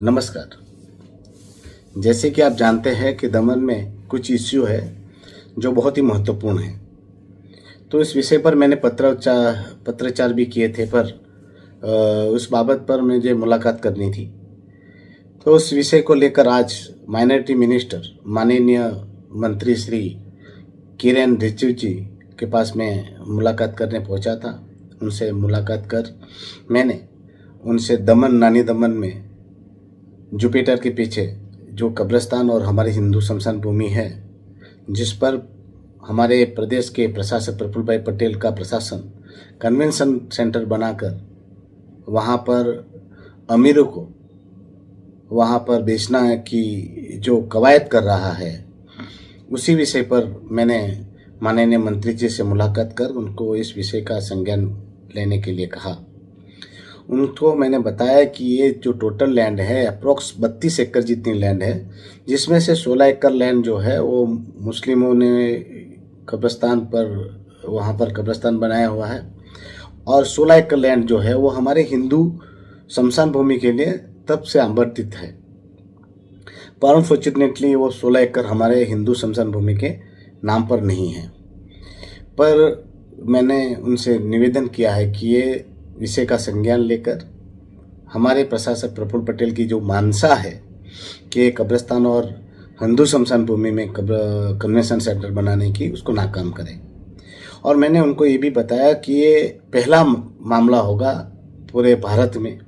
नमस्कार। जैसे कि आप जानते हैं कि दमन में कुछ इश्यू है जो बहुत ही महत्वपूर्ण है। तो इस विषय पर मैंने पत्राचार भी किए थे, पर उस बाबत पर मुझे मुलाकात करनी थी। तो उस विषय को लेकर आज माइनॉरिटी मिनिस्टर माननीय मंत्री श्री किरेन रिजिजू जी के पास मैं मुलाकात करने पहुंचा था। उनसे मुलाकात कर मैंने उनसे दमन नानी दमन में जुपिटर के पीछे जो कब्रिस्तान और हमारी हिंदू शमशान भूमि है, जिस पर हमारे प्रदेश के प्रशासक प्रफुल्ल भाई पटेल का प्रशासन कन्वेंशन सेंटर बनाकर वहाँ पर अमीरों को वहाँ पर बेचना की जो कवायद कर रहा है, उसी विषय पर मैंने माननीय मंत्री जी से मुलाकात कर उनको इस विषय का संज्ञान लेने के लिए कहा। उनको मैंने बताया कि ये जो टोटल लैंड है अप्रोक्स 32 एकड़ जितनी लैंड है, जिसमें से 16 एकड़ लैंड जो है वो मुस्लिमों ने कब्रिस्तान पर वहाँ पर कब्रिस्तान बनाया हुआ है, और 16 एकड़ लैंड जो है वो हमारे हिंदू शमशान भूमि के लिए तब से आवंटित है। पर अनफॉर्चुनेटली वो 16 एकड़ हमारे हिंदू शमशान भूमि के नाम पर नहीं है। पर मैंने उनसे निवेदन किया है कि ये विषय का संज्ञान लेकर हमारे प्रशासक प्रफुल्ल पटेल की जो मानसा है कि कब्रिस्तान और हिंदू शमशान भूमि में कन्वेंशन सेंटर बनाने की, उसको नाकाम करें। और मैंने उनको ये भी बताया कि ये पहला मामला होगा पूरे भारत में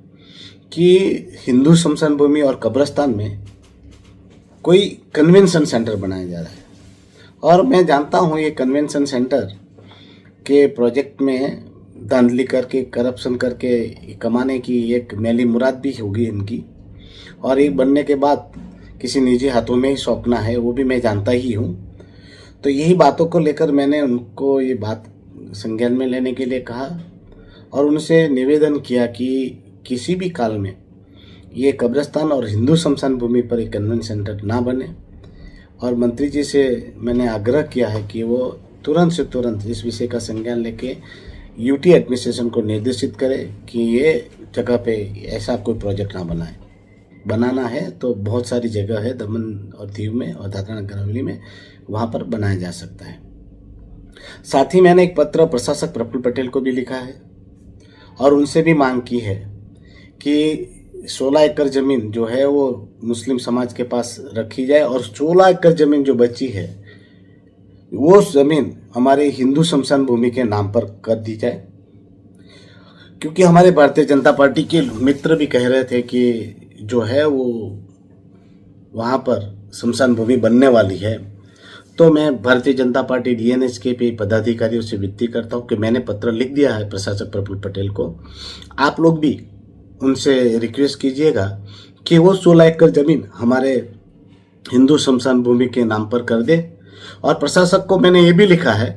कि हिंदू शमशान भूमि और कब्रिस्तान में कोई कन्वेंशन सेंटर बनाया जा रहा है। और मैं जानता हूँ ये कन्वेंशन सेंटर के प्रोजेक्ट में धांधली करके, करप्शन करके कमाने की एक मैली मुराद भी होगी इनकी, और ये बनने के बाद किसी निजी हाथों में ही सौंपना है, वो भी मैं जानता ही हूँ। तो यही बातों को लेकर मैंने उनको ये बात संज्ञान में लेने के लिए कहा और उनसे निवेदन किया कि किसी भी काल में ये कब्रिस्तान और हिंदू शमशान भूमि पर एक कन्वेंशन सेंटर ना बने। और मंत्री जी से मैंने आग्रह किया है कि वो तुरंत से तुरंत इस विषय का संज्ञान लेके यूटी एडमिनिस्ट्रेशन को निर्देशित करे कि ये जगह पे ऐसा कोई प्रोजेक्ट ना बनाए। बनाना है तो बहुत सारी जगह है दमन और दीव में और दादरा नगर हवेली में, वहाँ पर बनाया जा सकता है। साथ ही मैंने एक पत्र प्रशासक प्रफुल्ल पटेल को भी लिखा है और उनसे भी मांग की है कि 16 एकड़ ज़मीन जो है वो मुस्लिम समाज के पास रखी जाए और 16 एकड़ ज़मीन जो बची है वो ज़मीन हमारे हिंदू शमशान भूमि के नाम पर कर दी जाए। क्योंकि हमारे भारतीय जनता पार्टी के मित्र भी कह रहे थे कि जो है वो वहाँ पर शमशान भूमि बनने वाली है। तो मैं भारतीय जनता पार्टी डीएनएस के भी पदाधिकारियों से विनती करता हूँ कि मैंने पत्र लिख दिया है प्रशासक प्रफुल्ल पटेल को, आप लोग भी उनसे रिक्वेस्ट कीजिएगा कि वो 16 एकड़ ज़मीन हमारे हिंदू शमशान भूमि के नाम पर कर दे। और प्रशासक को मैंने ये भी लिखा है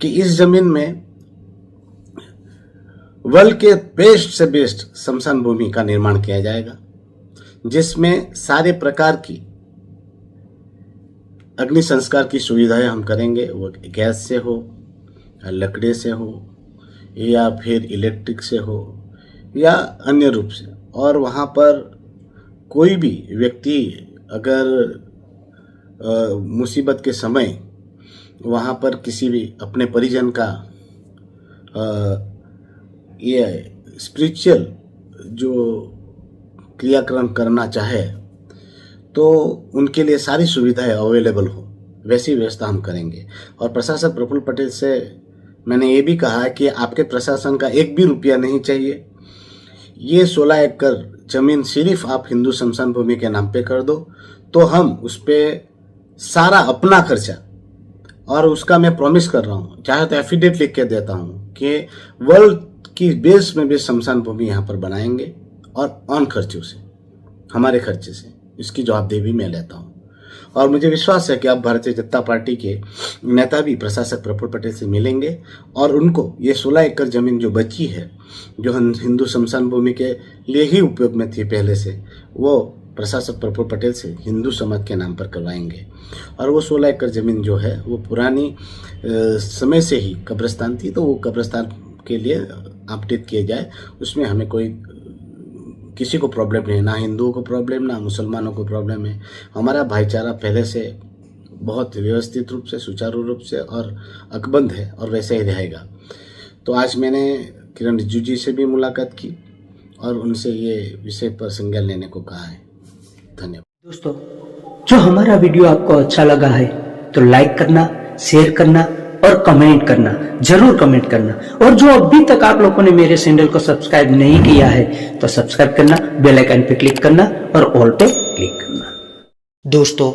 कि इस ज़मीन में वर्ल्ड के बेस्ट से बेस्ट शमशान भूमि का निर्माण किया जाएगा, जिसमें सारे प्रकार की अग्नि संस्कार की सुविधाएं हम करेंगे। वो गैस से हो, लकड़ी से हो, या फिर इलेक्ट्रिक से हो, या अन्य रूप से। और वहाँ पर कोई भी व्यक्ति अगर मुसीबत के समय वहाँ पर किसी भी अपने परिजन का ये स्पिरिचुअल जो क्रियाक्रम करना चाहे तो उनके लिए सारी सुविधाएं अवेलेबल हो, वैसी व्यवस्था हम करेंगे। और प्रशासक प्रफुल्ल पटेल से मैंने ये भी कहा कि आपके प्रशासन का एक भी रुपया नहीं चाहिए। ये 16 एकड़ ज़मीन सिर्फ आप हिंदू शमशान भूमि के नाम पे कर दो, तो हम उस पर सारा अपना खर्चा, और उसका मैं प्रॉमिस कर रहा हूँ, चाहे तो एफिडेविट लिख के देता हूँ कि वर्ल्ड की बेस में बेस्ट शमशान भूमि यहाँ पर बनाएंगे और ऑन खर्चों से, हमारे खर्चे से, इसकी जवाबदेही भी मैं लेता हूँ। और मुझे विश्वास है कि आप भारतीय जनता पार्टी के नेता भी प्रशासक प्रफुल्ल पटेल से मिलेंगे और उनको ये 16 एकड़ ज़मीन जो बची है, जो हिंदू शमशान भूमि के लिए ही उपयोग में थी पहले से, वो प्रशासक प्रफुल्ल पटेल से हिंदू समाज के नाम पर करवाएंगे। और वो 16 एकड़ ज़मीन जो है वो पुरानी समय से ही कब्रिस्तान थी, तो वो कब्रिस्तान के लिए अपडेट किए जाए, उसमें हमें कोई किसी को प्रॉब्लम नहीं है, ना हिंदुओं को प्रॉब्लम, ना मुसलमानों को प्रॉब्लम है। हमारा भाईचारा पहले से बहुत व्यवस्थित रूप से, सुचारू रूप से और अकबंध है और वैसे ही रहेगा। तो आज मैंने किरण रिजिजू जी से भी मुलाकात की और उनसे ये विषय पर संज्ञान लेने को कहा है। धन्यवाद। दोस्तों, जो हमारा वीडियो आपको अच्छा लगा है तो लाइक करना, शेयर करना और कमेंट करना, जरूर कमेंट करना। और जो अभी तक आप लोगों ने मेरे चैनल को सब्सक्राइब नहीं किया है तो सब्सक्राइब करना, बेल आइकन पे क्लिक करना और ऑल पे क्लिक करना। दोस्तों,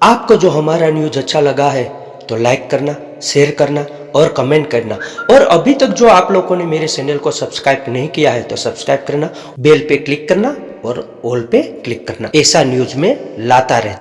आपको जो हमारा न्यूज अच्छा लगा है तो लाइक करना, शेयर करना और कमेंट करना। और अभी तक जो आप लोगों ने मेरे चैनल को सब्सक्राइब नहीं किया है तो सब्सक्राइब करना, बेल पे क्लिक करना और ऑल पे क्लिक करना। ऐसा न्यूज में लाता रहता।